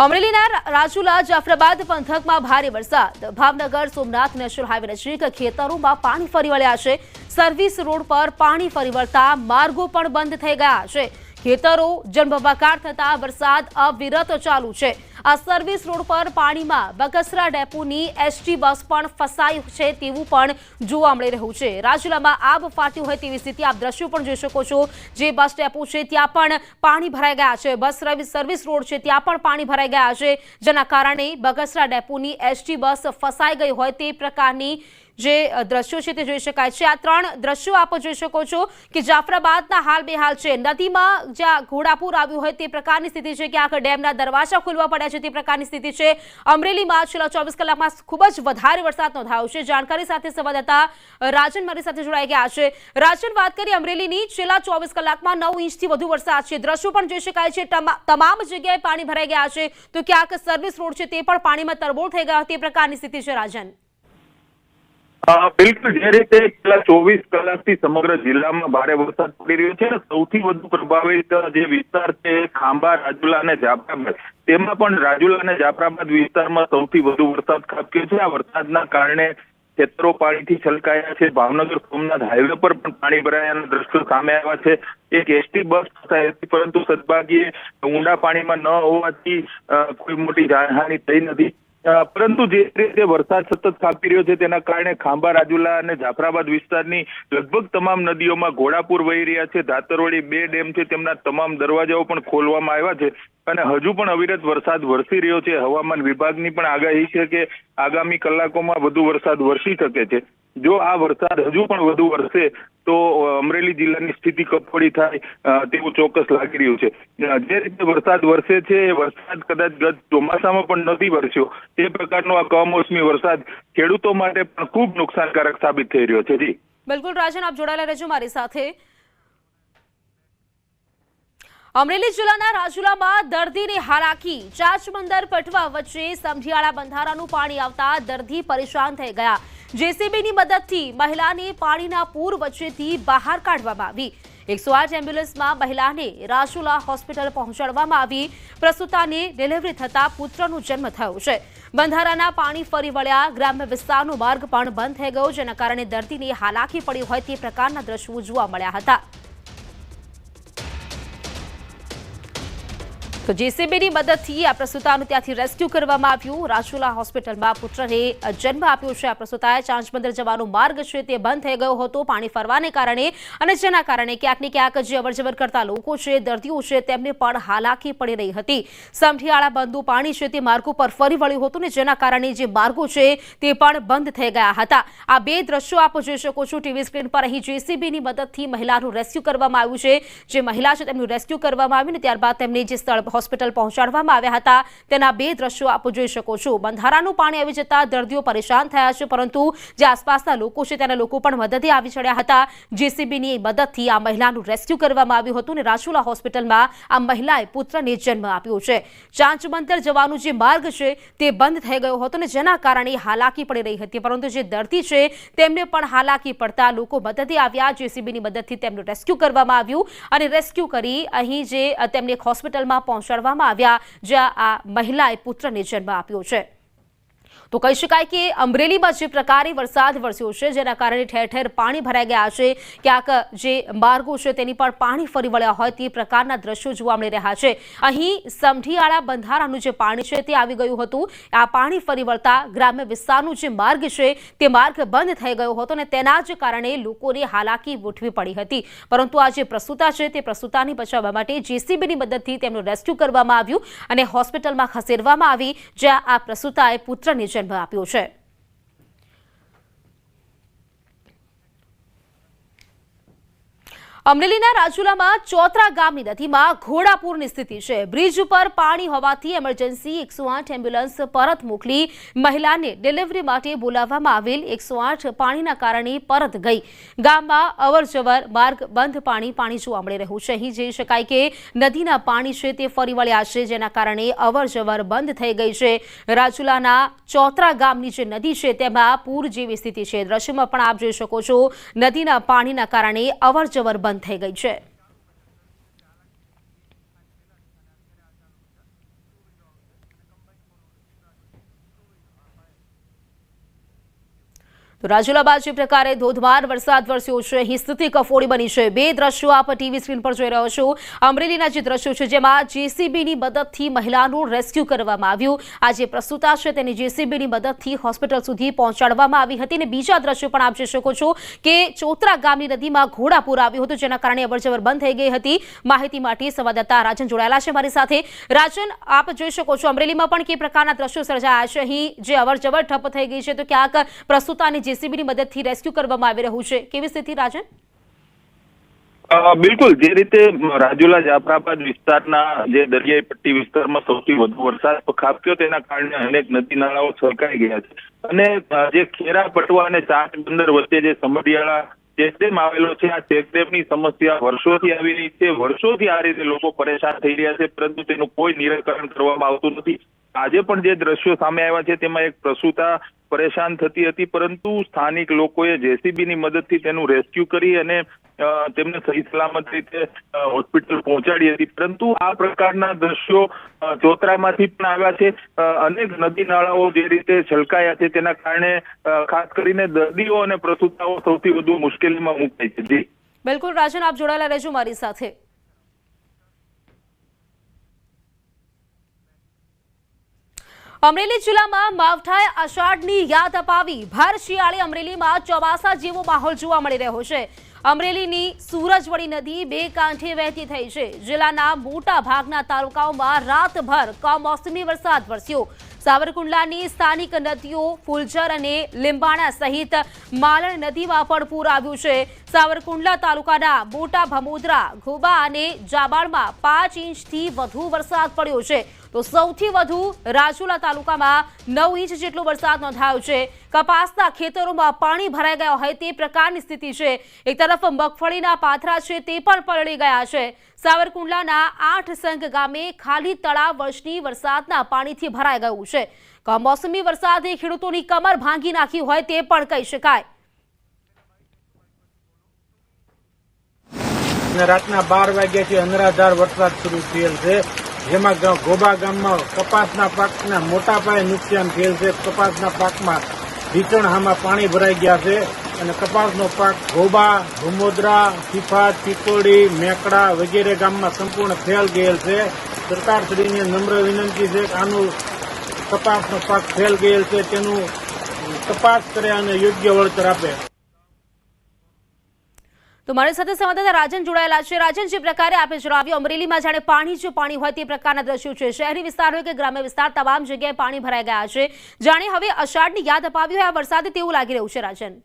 અમરેલીના રાજુલા જાફરાબાદ પંથકમાં ભારે વરસાદ। ભાવનગર સોમનાથ નેશનલ હાઈવે નજીક ખેતરોમાં પાણી ફરી વળ્યા છે। સર્વિસ રોડ પર પાણી ફરી વળતા માર્ગો પણ બંધ થઈ ગયા છે। ખેતરો જળબંબાકાર થતા વરસાદ અવિરત ચાલુ છે। આ સર્વિસ રોડ પર પાણીમાં બગસરા ડેપોની એસટી બસ પણ ફસાઈ છે તેવું પણ જોવા મળી રહ્યું છે। રાજુલામાં આબ ફાટ્યું હોય તેવી સ્થિતિ આપ દ્રશ્યો પણ જોઈ શકો છો। જે બસ ડેપો છે ત્યાં પણ પાણી ભરાઈ ગયા છે। બસ સર્વિસ રોડ છે ત્યાં પણ પાણી ભરાઈ ગયા છે, જેના કારણે બગસરા ડેપોની એસટી બસ ફસાઈ ગઈ હોય તે પ્રકારની જે દ્રશ્યો છે તે જોઈ શકાય છે। આ ત્રણ દ્રશ્યો આપ જોઈ શકો છો કે જાફરાબાદના હાલ બેહાલ છે। નદીમાં જ્યાં ઘોડાપુર આવ્યું હોય તે પ્રકારની સ્થિતિ છે, ક્યાંક ડેમના દરવાજા ખોલવા પડ્યા છે તે પ્રકારની સ્થિતિ છે। અમરેલીમાં છેલ્લા 24 કલાકમાં ખૂબ જ વધારે વરસાદ નોંધાયો છે। જાણકારી સાથે સંવાદદાતા રાજન મારી સાથે જોડાઈ ગયા છે। રાજન, વાત કરીએ અમરેલીની, છેલ્લા 24 કલાકમાં 9 ઇંચથી વધુ વરસાદ છે। દ્રશ્યો પણ જોઈ શકાય છે, તમામ જગ્યાએ પાણી ભરાઈ ગયા છે, તો ક્યાંક સર્વિસ રોડ છે તે પણ પાણીમાં તરબોળ થઈ ગયા તે પ્રકારની સ્થિતિ છે। રાજન, બિલકુલ જે રીતે છેલ્લા 24 કલાકથી સમગ્ર જિલ્લામાં ભારે વરસાદ પડી રહ્યો છે, સૌથી વધુ પ્રભાવિત જે વિસ્તાર છે ખાંભા, રાજુલા અને જાફરાબાદ, તેમાં પણ રાજુલા અને જાફરાબાદ વિસ્તારમાં સૌથી વધુ વરસાદ ખાબક્યો છે। આ વરસાદના કારણે ખેતરો પાણીથી છલકાયા છે। ભાવનગર સોમનાથ હાઈવે પર પણ પાણી ભરાયાના દ્રશ્યો સામે આવ્યા છે। એક એસટી બસ ફસાઈ હતી, પરંતુ સદભાગ્યે ઊંડા પાણીમાં ન હોવાથી કોઈ મોટી જાનહાનિ થઈ નથી। પરંતુ જે રીતે વરસાદ સતત ખાબકી રહ્યો છે તેના કારણે ખાંભા, રાજુલા અને જાફરાબાદ વિસ્તારની લગભગ તમામ નદીઓમાં ઘોડાપુર વહી રહ્યા છે। ધાતરવડી 2 ડેમ છે તેમના તમામ દરવાજાઓ પણ ખોલવામાં આવ્યા છે અને હજુ પણ અવિરત વરસાદ વરસી રહ્યો છે। હવામાન વિભાગની પણ આગાહી છે કે આગામી કલાકોમાં વધુ વરસાદ વરસી શકે છે। જો આ વરસાદ હજુ પણ વધુ વરસે તો અમરેલી જિલ્લાની સ્થિતિ કફોડી થાય તેવું ચોક્કસ લાગી રહ્યું છે। જે રીતે વરસાદ વરસે છે એ વરસાદ કદાચ ગત ચોમાસામાં પણ નથી વરસ્યો તે પ્રકારનો આ કમોસમી વરસાદ ખેડૂતો માટે પણ ખૂબ નુકસાનકારક સાબિત થઈ રહ્યો છે। જી બિલકુલ રાજન, આપ જોડાયેલા રહેજો મારી સાથે। અમરેલી જિલ્લાના રાજુલામાં દર્દીની હાલાકી। ચાચમંદર પટવા વચ્ચે સમઢિયાળા બંધારાનું પાણી આવતા દર્દી પરેશાન થઈ ગયા। જેસીબીની મદદથી મહિલાને પાણીના પૂર વચ્ચેથી બહાર કાઢવામાં આવી। 108 એમ્બ્યુલન્સમાં મહિલાને રાજુલા હોસ્પિટલ પહોંચાડવામાં આવી। પ્રસૂતાને ડિલિવરી થતા પુત્રનો જન્મ થયો છે। બંધારાના પાણી ફરી વળ્યા, ગ્રામ્ય વિસ્તારનો માર્ગ પણ બંધ થઈ ગયો, જેના કારણે દર્દીને હાલાકી પડી હોય તે પ્રકારના દ્રશ્યો જોવા મળ્યા હતા। તો જેસીબીની મદદથી આ પ્રસૂતાનું ત્યાંથી રેસ્ક્યુ કરવામાં આવ્યું। રાજુલા હોસ્પિટલમાં પુત્રને જન્મ આપ્યો છે। આ પ્રસૂતાએ ચાંચબંદર જવાનો માર્ગ છે તે બંધ થઈ ગયો હતો પાણી ફરવાને કારણે, અને જેના કારણે ક્યાંક ને ક્યાંક જે અવરજવર કરતા લોકો છે, દર્દીઓ છે, તેમને પણ હાલાકી પડી રહી હતી। સમઢિયાળા બંધુ પાણી છે તે માર્ગો પર ફરી વળ્યું હતું ને જેના કારણે જે માર્ગો છે તે પણ બંધ થઈ ગયા હતા। આ બે દ્રશ્યો આપ જોઈ શકો છો ટીવી સ્ક્રીન પર। અહીં જેસીબીની મદદથી મહિલાનું રેસ્ક્યુ કરવામાં આવ્યું છે। જે મહિલા છે તેમનું રેસ્ક્યુ કરવામાં આવ્યું ને ત્યારબાદ તેમને જે સ્થળ હોસ્પિટલ પહોંચાડવામાં આવ્યા હતા તેના બે દ્રશ્યો આપ જોઈ શકો છો। બંધારાનું પાણી આવી જતા દર્દીઓ પરેશાન થયા છે, પરંતુ જે આસપાસના લોકો છે તેના લોકો પણ મદદે આવી ચડ્યા હતા। જેસીબીની મદદથી આ મહિલાનું રેસ્ક્યુ કરવામાં આવ્યું હતું અને રાજુલા હોસ્પિટલમાં આ મહિલાએ પુત્રને જન્મ આપ્યો છે। ચાંચમંતર જવાનો જે માર્ગ છે તે બંધ થઈ ગયો હતો ને જેના કારણે હાલાકી પડી રહી હતી, પરંતુ જે દર્દી છે તેમને પણ હાલાકી પડતા લોકો મદદે આવ્યા। જેસીબીની મદદથી તેમનું રેસ્ક્યુ કરવામાં આવ્યું અને રેસ્ક્યુ કરી અહીં જે તેમને હોસ્પિટલમાં પહોંચાડવામાં આવ્યા, જ્યાં આ મહિલાએ પુત્રને જન્મ આપ્યો છે। તો કહી શકાય કે અમરેલીમાં જે પ્રકારે વરસાદ વરસ્યો છે જેના કારણે ઠેર ઠેર પાણી ભરાઈ ગયા છે। ક્યાંક જે માર્ગો છે તેની પર પાણી ફરી વળ્યા હોય તે પ્રકારના દ્રશ્યો જોવા મળી રહ્યા છે। અહીં સમઢિયાળા બંધારાનું જે પાણી છે તે આવી ગયું હતું। આ પાણી ફરી વળતા ગ્રામ્ય વિસ્તારનું જે માર્ગ છે તે માર્ગ બંધ થઈ ગયો હતો અને તેના જ કારણે લોકોને હાલાકી વેઠવી પડી હતી, પરંતુ આ જે પ્રસૂતા છે તે પ્રસૂતાને બચાવવા માટે જેસીબીની મદદથી તેમનું રેસ્ક્યુ કરવામાં આવ્યું અને હોસ્પિટલમાં ખસેડવામાં આવી, જ્યાં આ પ્રસૂતાએ પુત્રને જન્મ આપ્યો છે। અમરેલીના રાજુલામાં ચોતરા ગામની નદીમાં ઘોડાપુરની સ્થિતિ છે। બ્રિજ ઉપર પાણી હોવાથી એમરજન્સી 108 એમ્બ્યુલન્સ પરત મોકલી મહિલાને ડિલિવરી માટે બોલાવવામાં આવેલ 108 પાણીના કારણે પરત ગઈ। ગામમાં અવરજવર માર્ગ બંધ, પાણી જોવા મળી રહ્યું છે। અહીં જોઈ શકાય કે નદીના પાણી છે તે ફરી વળ્યા છે, જેના કારણે અવરજવર બંધ થઈ ગઈ છે। રાજુલાના ચોતરા ગામની જે નદી છે તેમાં પૂર જેવી સ્થિતિ છે। દ્રશ્યમાં પણ આપ જોઈ શકો છો નદીના પાણીના કારણે અવરજવર બંધ થઈ ગઈ છે। તો રાજુલા બાદ જે પ્રકારે ધોધમાર વરસાદ વરસ્યો છે, અહીં સ્થિતિ કફોડી બની છે। બે દ્રશ્યો આપ ટીવી સ્ક્રીન પર જોઈ રહ્યો છો। અમરેલીના જે દ્રશ્યો છે જેમાં જેસીબીની મદદથી મહિલાનું રેસ્ક્યુ કરવામાં આવ્યું। આ જે પ્રસૂતા છે તેની જેસીબીની મદદથી હોસ્પિટલ સુધી પહોંચાડવામાં આવી હતી। અને બીજા દ્રશ્યો પણ આપ જોઈ શકો છો કે ચોતરા ગામની નદીમાં ઘોડાપૂર આવ્યું હતું, જેના કારણે અવરજવર બંધ થઈ ગઈ હતી। માહિતી માટે સંવાદદાતા રાજન જોડાયેલા છે મારી સાથે। રાજન, આપ જોઈ શકો છો અમરેલીમાં પણ કે પ્રકારના દ્રશ્યો સર્જાયા છે। અહીં જે અવરજવર ઠપ થઈ ગઈ છે તો ક્યાંક પ્રસૂતાની જેસીબીની મદદથી રેસ્ક્યુ કરવામાં આવી રહ્યું છે, કેવી સ્થિતિ રાજન? બિલકુલ, જે રીતે રાજુલા જાફરાબાદ વિસ્તારના જે દરિયાઈ પટ્ટી વિસ્તારમાં સૌથી વધુ વરસાદ ખાબક્યો તેના કારણે અનેક નદી નાળાઓ છલકાઈ ગયા છે। અને જે ખેરા પટવા અને ચાટ બંદર વચ્ચે જે સમઢિયાળા ચેકડેમ આવેલો છે, આ ચેકડેમની સમસ્યા વર્ષોથી આવી રહી છે। વર્ષોથી આ રીતે લોકો પરેશાન થઈ રહ્યા છે, પરંતુ તેનું કોઈ નિરાકરણ કરવામાં આવતું નથી। આજે પણ જે દ્રશ્યો સામે આવ્યા છે તેમાં એક પ્રસૂતા પરેશાન થતી હતી, પરંતુ સ્થાનિક લોકોએ જેસીબીની મદદથી તેનું રેસ્ક્યુ કરી અને તેમને સહી સલામત રીતે હોસ્પિટલ પહોંચાડી હતી। પરંતુ આ પ્રકારના દ્રશ્યો ચોતરામાંથી પણ આવ્યા છે। અનેક નદી નાળાઓ જે રીતે છલકાયા છે તેના કારણે ખાસ કરીને દર્દીઓ અને પ્રસૂતાઓ સૌથી વધુ મુશ્કેલીમાં મુકાય છે। જી બિલકુલ રાજન, આપ જોડાયેલા રહેજો મારી સાથે। અમરેલી જિલ્લામાં માવઠાએ અષાઢની યાદ અપાવી। ભર શિયાળે અમરેલીમાં ચોમાસા જેવો માહોલ જોવા મળી રહ્યો છે। અમરેલીની સૂરજવડી નદી બે કાંઠે વહેતી થઈ છે। જિલ્લાના મોટા ભાગના તાલુકાઓમાં રાતભર કમોસમી વરસાદ વરસ્યો। સાવરકુંડલાની સ્થાનિક નદીઓ ફુલઝર અને લીંબાણા સહિત માલણ નદીમાં પણ પૂર આવ્યું છે। સાવરકુંડલા તાલુકાના મોટા ભમોદરા, ઘોબા અને જાબાળમાં 5 ઇંચથી વધુ વરસાદ પડ્યો છે, તો સૌથી વધુ રાજુલા તાલુકામાં 9 ઇંચ જેટલો વરસાદ નોંધાયો છે। કપાસના ખેતરોમાં પાણી ભરાઈ ગયા હોય તે પ્રકારની સ્થિતિ છે। એક તરફ મગફળીના પાથરા છે તે પણ પલળી ગયા છે। સાવરકુંડલાના 8 સંઘ ગામે ખાલી તળાવ વર્ષની વરસાદના પાણીથી ભરાઈ ગયું છે। કમોસમી વરસાદે ખેડૂતોની કમર ભાંગી નાખી હોય તે પણ કહી શકાય। રાતના 12 વાગ્યાથી અનરાધાર વરસાદ શરૂ થયેલ છે, જેમાં ઘોબા ગામમાં કપાસના પાકના મોટા પાયે નુકસાન થયેલ છે। કપાસના પાકમાં ઢીચણહામાં પાણી ભરાઈ ગયા છે અને કપાસનો પાક ઘોબા, ભમોદરા, સિફાત, પીકોડી, મેકડા વગેરે ગામમાં સંપૂર્ણ ફેલ ગયેલ છે। સરકારશ્રીને નમ્ર વિનંતી છે કે આનું કપાસનો પાક ફેલ ગયેલ છે તેનું તપાસ કરે અને યોગ્ય વળતર આપે। તો મારી સાથે સંવાદદાતા રાજન જોડાયેલા છે। રાજન, જે પ્રકારે આપે જણાવ્યું અમરેલીમાં જાણે પાણી જ પાણી હોય તે પ્રકારના દ્રશ્યો છે। શહેરી વિસ્તાર હોય કે ગ્રામ્ય વિસ્તાર, તમામ જગ્યાએ પાણી ભરાઈ ગયા છે। જાણે હવે અષાઢની યાદ અપાવી હોય આ વરસાદે તેવું લાગી રહ્યું છે રાજન।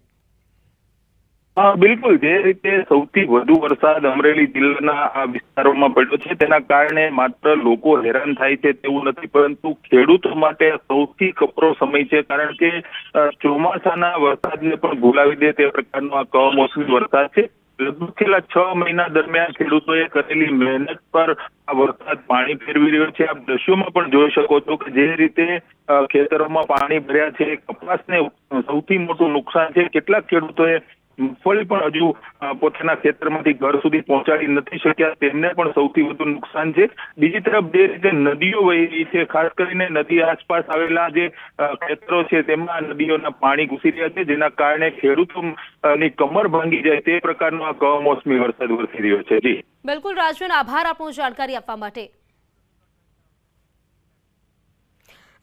બિલકુલ, જે રીતે સૌથી વધુ વરસાદ અમરેલી જિલ્લાના આ વિસ્તારોમાં પડ્યો છે તેના કારણે માત્ર લોકો હેરાન થાય છે તેવું નથી, પરંતુ ખેડૂતો માટે સૌથી કપરો સમય છે। કારણ કે ચોમાસાના વરસાદને પણ ભૂલાવી દે તે પ્રકારનો આ કમોસમી વરસાદ છે। લગભગ છેલ્લા 6 મહિના દરમિયાન ખેડૂતોએ કરેલી મહેનત પર આ વરસાદ પાણી ફેરવી રહ્યો છે। આપ દ્રશ્યોમાં પણ જોઈ શકો છો કે જે રીતે ખેતરોમાં પાણી ભર્યા છે, કપાસને સૌથી મોટું નુકસાન છે। કેટલાક ખેડૂતોએ મગફળી પણ હજુ પોતાના ખેતરમાંથી ઘર સુધી પહોંચાડી નથી શક્યા, તેમને પણ સૌથી વધુ નુકસાન છે। બીજી તરફ જે રીતે નદીઓ વહી રહી છે, ખાસ કરીને નદી આસપાસ આવેલા જે ખેતરો છે તેમાં નદીઓના પાણી ઘૂસી રહ્યા છે, જેના કારણે ખેડૂતોની કમર ભાંગી જાય તે પ્રકારનો આ કમોસમી વરસાદ વરસી રહ્યો છે। જી બિલકુલ રાજન, આભાર આપનો જાણકારી આપવા માટે।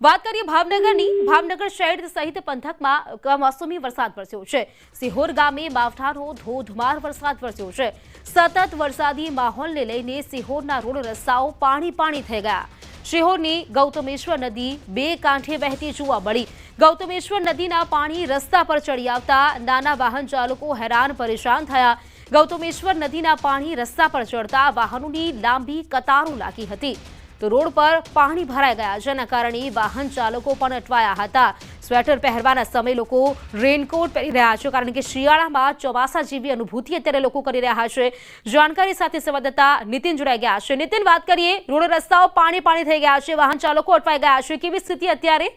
વાત કરીએ ભાવનગરની। ભાવનગર શહેર સહિત પંથકમાં કમોસમી વરસાદ વરસ્યો છે। સિહોર ગામે માવઠાનો ધોધમાર વરસાદ વરસ્યો છે। સતત વરસાદી માહોલને લઈને સિહોરના રોડ રસ્તાઓ પાણી થઈ ગયા। સિહોરની ગૌતમેશ્વર નદી બે કાંઠે વહેતી જોવા મળી। ગૌતમેશ્વર નદીના પાણી રસ્તા પર ચડી આવતા નાના વાહન ચાલકો હેરાન પરેશાન થયા। ગૌતમેશ્વર નદીના પાણી રસ્તા પર ચડતા વાહનોની લાંબી કતારો લાગી હતી, તો રોડ પર પાણી ભરાઈ ગયા, જેના કારણે વાહન ચાલકો પણ અટવાયા હતા। સ્વેટર પહેરવાના સમયે લોકો રેનકોટ પહેરી રહ્યા છે, કારણ કે શિયાળામાં ચોમાસા જેવી અનુભૂતિ અત્યારે લોકો કરી રહ્યા છે। જાણકારી સાથે સંવાદદાતા નીતિન જોડાઈ ગયા છે। નીતિન, વાત કરીએ, રોડ રસ્તાઓ પાણી થઈ ગયા છે, વાહન ચાલકો અટવાઈ ગયા છે, કેવી સ્થિતિ અત્યારે?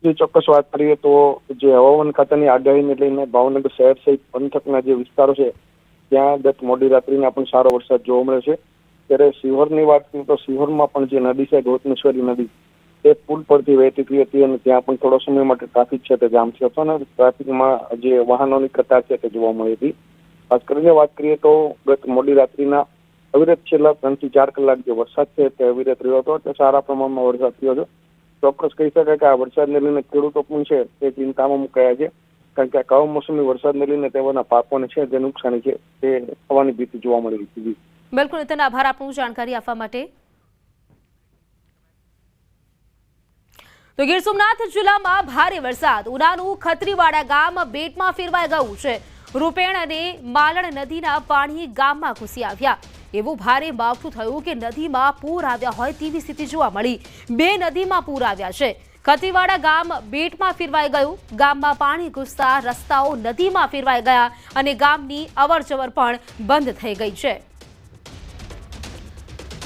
જે ચોક્કસ વાત કરીએ તો જે હવામાન ખાતાની આગાહીને લઈને ભાવનગર શહેર સહિત પંથકના જે વિસ્તારો છે ત્યાં ગત મોડી રાત્રિના પણ સારો વરસાદ જોવા મળે છે। ત્યારે સિહોરની વાત કરીએ તો સિહોરમાં પણ જે નદી છે ગૌતમેશ્વરી નદી તે પુલ પરથી વહેતી હતી અને ત્યાં પણ થોડો સમય માટે ટ્રાફિક છે તે જામ થયો હતો અને ટ્રાફિકમાં જે વાહનોની કતાર છે તે જોવા મળી હતી. ખાસ કરીને વાત કરીએ તો ગત મોડી રાત્રિના અવિરત છેલ્લા 3 થી 4 કલાક જે વરસાદ છે તે અવિરત રહ્યો હતો. તે સારા પ્રમાણમાં વરસાદ થયો છે. ચોક્કસ કહી શકાય કે આ વરસાદને લઈને ખેડૂતો પણ છે તે ચિંતામાં મુકાયા છે, કારણ કે આ કમોસમી વરસાદને લઈને તેઓના પાકોને છે જે નુકસાની છે તે થવાની ભીતિ જોવા મળી રહી છે. બિલકુલ નીતિન, આભાર આપનું જાણકારી આપવા માટે. તો ગીર સોમનાથ જિલ્લામાં ભારે વરસાદ, ઉનાનું ખત્રીવાડા ગામ બેટમાં ફેરવાઈ ગયું છે. રૂપેણ અને માલણ નદીના પાણી ગામમાં ઘૂસી આવ્યા. એવું ભારે માવઠું થયું કે નદીમાં પૂર આવ્યા હોય તેવી સ્થિતિ જોવા મળી. 2 નદીમાં પૂર આવ્યા છે. ખત્રીવાડા ગામ બેટમાં ફેરવાઈ ગયું. ગામમાં પાણી ઘૂસતા રસ્તાઓ નદીમાં ફેરવાઈ ગયા અને ગામની અવરજવર પણ બંધ થઈ ગઈ છે.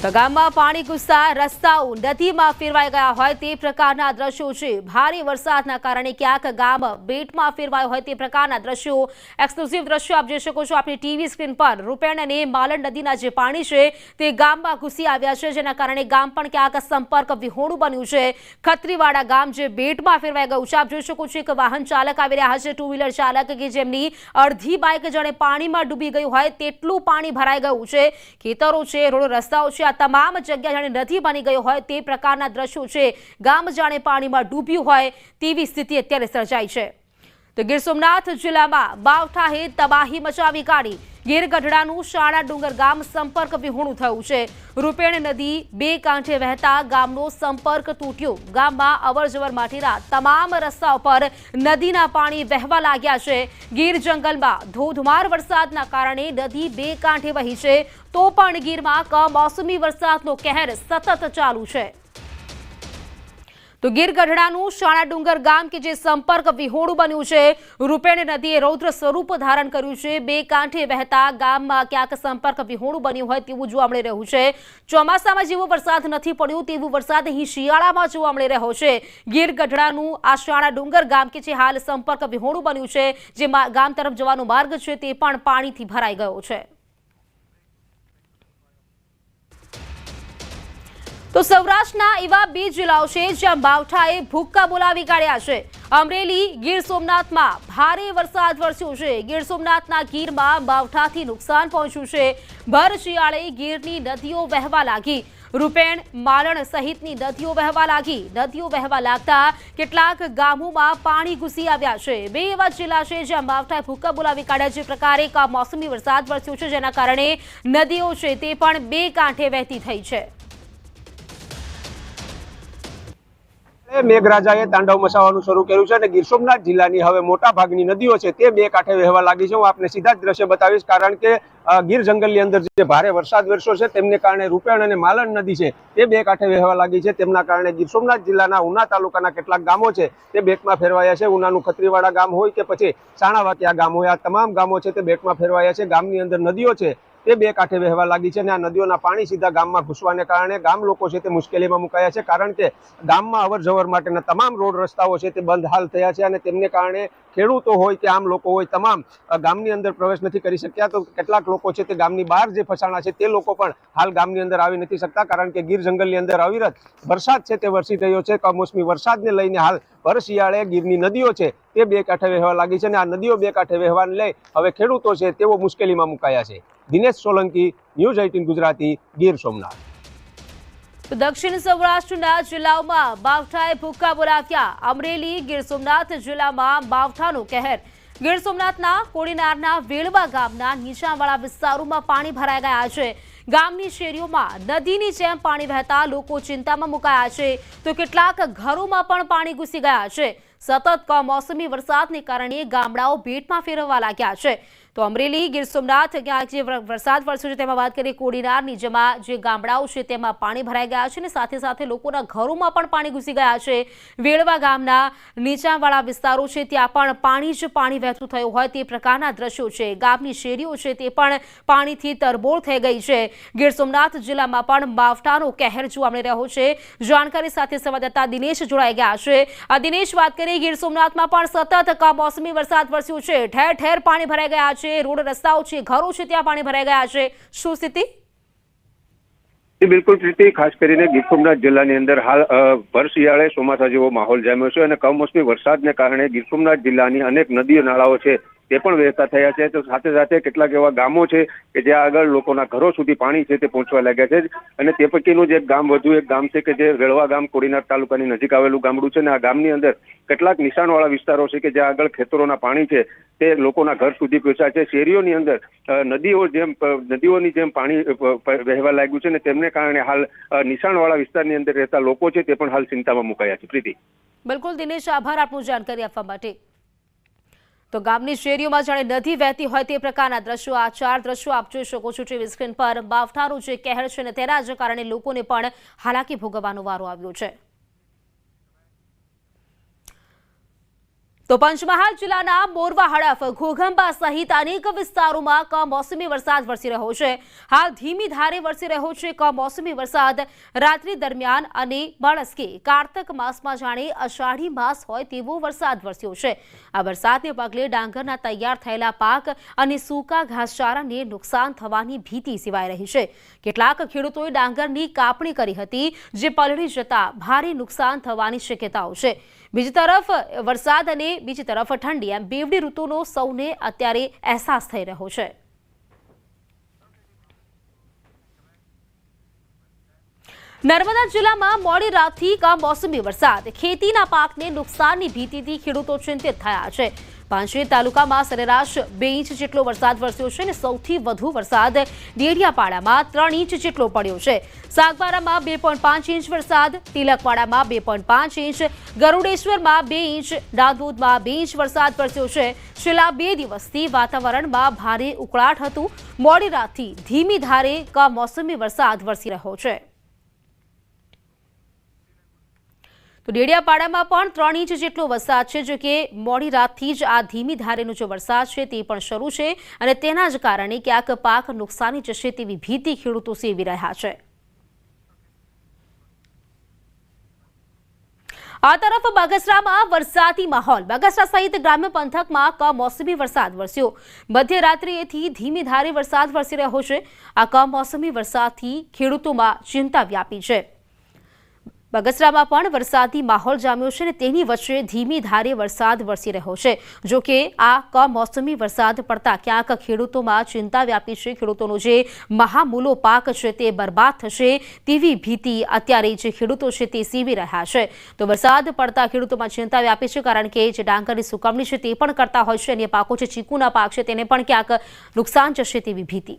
તો ગામમાં પાણી ઘૂસતા રસ્તાઓ નદીમાં ફેરવાઈ ગયા હોય તે પ્રકારના દ્રશ્યો છે. ભારે વરસાદના કારણે ક્યાંક ગામ બેટમાં ફેરવાયો હોય તે પ્રકારના દ્રશ્યો, એક્સક્લુઝિવ દ્રશ્યો આપ જોઈ શકો છો આપણી ટીવી સ્ક્રીન પર. રૂપેણ અને માલણ નદીના જે પાણી છે તે ગામમાં ઘૂસી આવ્યા છે, જેના કારણે ગામ પણ ક્યાંક સંપર્ક વિહોણું બન્યું છે. ખત્રીવાડા ગામ જે બેટમાં ફેરવાઈ ગયું છે. આપ જોઈ શકો છો એક વાહન ચાલક આવી રહ્યા છે, 2 વ્હીલર ચાલક, કે જેમની અડધી બાઇક જાણે પાણીમાં ડૂબી ગયું હોય તેટલું પાણી ભરાઈ ગયું છે. ખેતરો છે, રોડ રસ્તાઓ છે, આ તમામ જગ્યા જાણે નદી બની ગયો હોય તે પ્રકારના દ્રશ્યો છે. ગામ જાણે પાણીમાં ડૂબ્યું હોય તેવી સ્થિતિ અત્યારે સર્જાઈ છે. તો ગીર સોમનાથ જિલ્લામાં માવઠાએ તબાહી મચાવી કાઢી. ગીર ગઢડાનું શાળા ડુંગર ગામ સંપર્ક વિહોણું થયું છે. રૂપેણ નદી 2 કાંઠે વહેતા ગામનો સંપર્ક તૂટ્યો. ગામમાં અવરજવર માટેના તમામ રસ્તાઓ પર નદીના પાણી વહેવા લાગ્યા છે. ગીર જંગલમાં ધોધમાર વરસાદના કારણે નદી 2 કાંઠે વહી છે, તો પણ ગીરમાં કમોસમી વરસાદનો કહેર સતત ચાલુ છે. તો ગીર ગઢડાનું શાળા ડુંગર ગામ કે જે સંપર્ક વિહોણું બન્યું છે. રૂપેણ નદીએ રૌદ્ર સ્વરૂપ ધારણ કર્યું છે. 2 કાંઠે વહેતા ગામમાં ક્યાંક સંપર્ક વિહોણું બન્યું હોય તેવું જોવા મળી રહ્યું છે. ચોમાસામાં જેવો વરસાદ નથી પડ્યો તેવું વરસાદ અહીં શિયાળામાં જોવા મળી રહ્યો છે. ગીર ગઢડાનું આ શાળા ડુંગર ગામ કે જે હાલ સંપર્ક વિહોણું બન્યું છે, જે ગામ તરફ જવાનો માર્ગ છે તે પણ પાણીથી ભરાઈ ગયો છે. તો સૌરાષ્ટ્રના એવા 2 જિલ્લાઓ છે જ્યાં માવઠાએ ભૂક્કા બોલાવી કાઢ્યા છે. અમરેલી, ગીર સોમનાથમાં ભારે વરસાદ વરસ્યો છે. ગીર સોમનાથના ગીરમાં માવઠાથી નુકસાન પહોંચ્યું છે. ભર શિયાળે ગીરની નદીઓ વહેવા લાગી. રૂપેણ, માલણ સહિતની નદીઓ વહેવા લાગી. નદીઓ વહેવા લાગતા કેટલાક ગામોમાં પાણી ઘૂસી આવ્યા છે. 2 એવા જિલ્લા છે જ્યાં માવઠાએ ભૂક્કા બોલાવી કાઢ્યા. જે પ્રકારે કમોસમી વરસાદ વરસ્યો છે, જેના કારણે નદીઓ છે તે પણ 2 કાંઠે વહેતી થઈ છે. મેઘરાજાએ તાંડવ મચાવવાનું શરૂ કર્યું છે અને ગીર સોમનાથ જિલ્લાની હવે મોટા ભાગની નદીઓ છે તે 2 કાંઠે વહેવા લાગી છે. હું આપને સીધા જ દ્રશ્ય બતાવીશ, કારણ કે ગીર જંગલની અંદર જે ભારે વરસાદ વરસ્યો છે તેમને કારણે રૂપેણ અને માલણ નદી છે તે 2 કાંઠે વહેવા લાગી છે. તેમના કારણે ગીર સોમનાથ જિલ્લાના ઉના તાલુકાના કેટલાક ગામો છે તે બેટમાં ફેરવાયા છે. ઉનાનું ખત્રીવાડા ગામ હોય કે પછી સાણાવાકિયા ગામ હોય, આ તમામ ગામો છે તે બેટમાં ફેરવાયા છે. ગામની અંદર નદીઓ છે તે 2 કાંઠે વહેવા લાગી છે અને આ નદીઓના પાણી સીધા ગામમાં ઘૂસવાને કારણે ગામ લોકો છે તે મુશ્કેલીમાં મુકાયા છે, કારણ કે ગામમાં અવરજવર માટેના તમામ રોડ રસ્તાઓ છે તે બંધ હાલ થયા છે અને તેમને કારણે ખેડૂતો હોય કે આમ લોકો હોય તમામ ગામની અંદર પ્રવેશ નથી કરી શક્યા. તો કેટલાક લોકો છે તે ગામની બહાર જે ફસાણા છે તે લોકો પણ હાલ ગામની અંદર આવી નથી શકતા, કારણ કે ગીર જંગલની અંદર અવિરત વરસાદ છે તે વરસી રહ્યો છે. કમોસમી વરસાદને લઈને હાલ ભર શિયાળે ગીરની નદીઓ છે તે 2 કાંઠે વહેવા લાગી છે અને આ નદીઓ 2 કાંઠે વહેવાને લઈ હવે ખેડૂતો છે તેઓ મુશ્કેલીમાં મુકાયા છે. દિનેશ સોલંકી, ન્યૂઝ 18 ગુજરાતી, ગીર સોમનાથ. દક્ષિણ સૌરાષ્ટ્રના જિલ્લાઓમાં માવઠાએ ભૂક્કા બોલાવ્યા. અમરેલી, ગીર સોમનાથ જિલ્લામાં માવઠાનો કહેર. ગીર સોમનાથના કોડીનારના વેળવા ગામના નીચાણવાળા વિસ્તારોમાં પાણી ભરાઈ ગયા છે. ગામની શેરીઓમાં નદીની જેમ પાણી વહેતા લોકો ચિંતામાં મુકાયા છે, તો કેટલાક ઘરોમાં પણ પાણી ઘૂસી ગયા છે. સતત કમોસમી વરસાદને કારણે ગામડાઓ બેટમાં ફેરવવા લાગ્યા છે. તો અમરેલી, ગીર સોમનાથ જે વરસાદ વરસ્યો છે તેમાં વાત કરીએ કોડીનારની જેમાં જે ગામડાઓ છે તેમાં પાણી ભરાઈ ગયા છે અને સાથે સાથે લોકોના ઘરોમાં પણ પાણી ઘૂસી ગયા છે. વેળવા ગામના નીચાણવાળા વિસ્તારો છે ત્યાં પણ પાણી જ પાણી વહેતું થયું હોય તે પ્રકારના દ્રશ્યો છે. ગામની શેરીઓ છે તે પણ પાણીથી તરબોળ થઈ ગઈ છે. ગીર સોમનાથ જિલ્લામાં પણ માવઠાનો કહેર જોવા મળી રહ્યો છે. જાણકારી સાથે સંવાદદાતા દિનેશ જોડાઈ ગયા છે. દિનેશ, વાત કરીએ ગીર સોમનાથમાં પણ સતત કમોસમી વરસાદ વરસ્યો છે. ઠેર ઠેર પાણી ભરાઈ ગયા છે. રોડ રસ્તાઓ છે, ઘરો છે ત્યાં પાણી ભરાઈ ગયા છે. શું સ્થિતિ? બિલકુલ પ્રીતિ, ખાસ કરીને ગીર સોમનાથ જિલ્લાની અંદર હાલ ભર શિયાળે ચોમાસા જેવો માહોલ જામ્યો છે અને કમોસમી વરસાદને કારણે ગીર સોમનાથ જિલ્લાની અનેક નદીઓ નાળાઓ છે તે પણ વહેતા થયા છે. તો સાથે સાથે કેટલાક એવા ગામો છે કે જ્યાં આગળ લોકોના ઘરો સુધી પાણી છે તે પહોંચવા લાગ્યા છે અને તે પૈકીનું જ વધુ એક ગામ છે કે જે વેળવા ગામ કોડીનાર તાલુકાની નજીક આવેલું ગામડું છે અને આ ગામની અંદર કેટલાક નિશાણવાળા વિસ્તારો છે કે જ્યાં આગળ ખેતરોના પાણી છે તે લોકોના ઘર સુધી પહોંચ્યા છે. શેરીઓની અંદર નદીઓની જેમ પાણી વહેવા લાગ્યું છે અને તેમને કારણે હાલ નિશાણવાળા વિસ્તારની અંદર રહેતા લોકો છે તે પણ હાલ ચિંતામાં મુકાયા છે. પ્રીતિ, બિલકુલ દિનેશ, આભાર આપનું જાણકારી આપવા માટે. તો ગામની શેરીઓમાં જાણે નદી વહેતી હોય તે પ્રકારના દ્રશ્યો, આ 4 દ્રશ્યો આપ જોઈ શકો છો ટીવી સ્ક્રીન પર. માવઠાનું જે કહેર છે અને તેના જ કારણે લોકોને પણ હાલાકી ભોગવવાનો વારો આવ્યો છે. તો પંચમહાલ જિલ્લાના મોરવા, હડફ, ઘોઘંબા સહિત અનેક વિસ્તારોમાં કમોસમી વરસાદ વરસી રહ્યો છે. હાલ ધીમી ધારે વરસી રહ્યો છે કમોસમી વરસાદ. રાત્રિ દરમિયાન અને બળસ્કે કારતક માસમાં જાણે અષાઢી માસ હોય તેવો વરસાદ વરસ્યો છે. આ વરસાદને પગલે ડાંગરના તૈયાર થયેલા પાક અને સૂકા ઘાસચારાને નુકસાન થવાની ભીતિ સેવાઈ રહી છે. કેટલાક ખેડૂતોએ ડાંગરની કાપણી કરી હતી, જે પલળી જતા ભારે નુકસાન થવાની શક્યતાઓ છે. બીજી તરફ વરસાદ અને બીજી તરફ ઠંડી, એમ બેવડી ઋતુનો સૌને અત્યારે અહેસાસ થઈ રહ્યો છે. નર્મદા જિલ્લામાં મોડી રાતથી કમોસમી વરસાદ, ખેતીના પાકને નુકસાનની ભીતિથી ખેડૂતો ચિંતિત થયા છે. પાંચેર તાલુકામાં સરેરાશ 2 ઇંચ જેટલો વરસાદ વરસ્યો છે અને સૌથી વધુ વરસાદ ડેડિયાપાડામાં 3 ઇંચ જેટલો પડ્યો છે. સાગબારામાં 2.5 ઇંચ વરસાદ, તિલકવાડામાં 2.5 ઇંચ, ગરુડેશ્વરમાં 2 ઇંચ, દાહોદમાં 2 ઇંચ વરસાદ વરસ્યો છે. છેલ્લા 2 દિવસથી વાતાવરણમાં ભારે ઉકળાટ હતું. મોડી રાતથી ધીમી ધારે કમોસમી વરસાદ વરસી રહ્યો છે. તો ડેડિયાપાડામાં પણ 3 ઇંચ જેટલો વરસાદ છે, જો કે મોડી રાતથી જ આ ધીમી ધારેનો જે વરસાદ છે તે પણ શરૂ છે અને તેના જ કારણે ક્યાંક પાક નુકસાની જશે તેવી ભીતિ ખેડૂતો સેવી રહ્યા છે. આ તરફ બગસરામાં વરસાદી માહોલ. બગસરા સહિત ગ્રામ્ય પંથકમાં કમોસમી વરસાદ વરસ્યો. મધ્યરાત્રિએથી ધીમી ધારે વરસાદ વરસી રહ્યો છે. આ કમોસમી વરસાદથી ખેડૂતોમાં ચિંતા વ્યાપી છે. બગસરામાં પણ વરસાદી માહોલ જામ્યો છે અને તેની વચ્ચે ધીમી ધારે વરસાદ વરસી રહ્યો છે. જો કે આ કમોસમી વરસાદ પડતા ક્યાંક ખેડૂતોમાં ચિંતા વ્યાપી છે. ખેડૂતોનો જે મહામૂલો પાક છે તે બરબાદ થશે તેવી ભીતિ અત્યારે જે ખેડૂતો છે તે સેવી રહ્યા છે. તો વરસાદ પડતા ખેડૂતોમાં ચિંતા વ્યાપી છે, કારણ કે જે ડાંગરની સુકવણી છે તે પણ કરતા હોય છે. અન્ય પાકો છે, ચીકુના પાક છે, તેને પણ ક્યાંક નુકસાન જશે તેવી ભીતિ.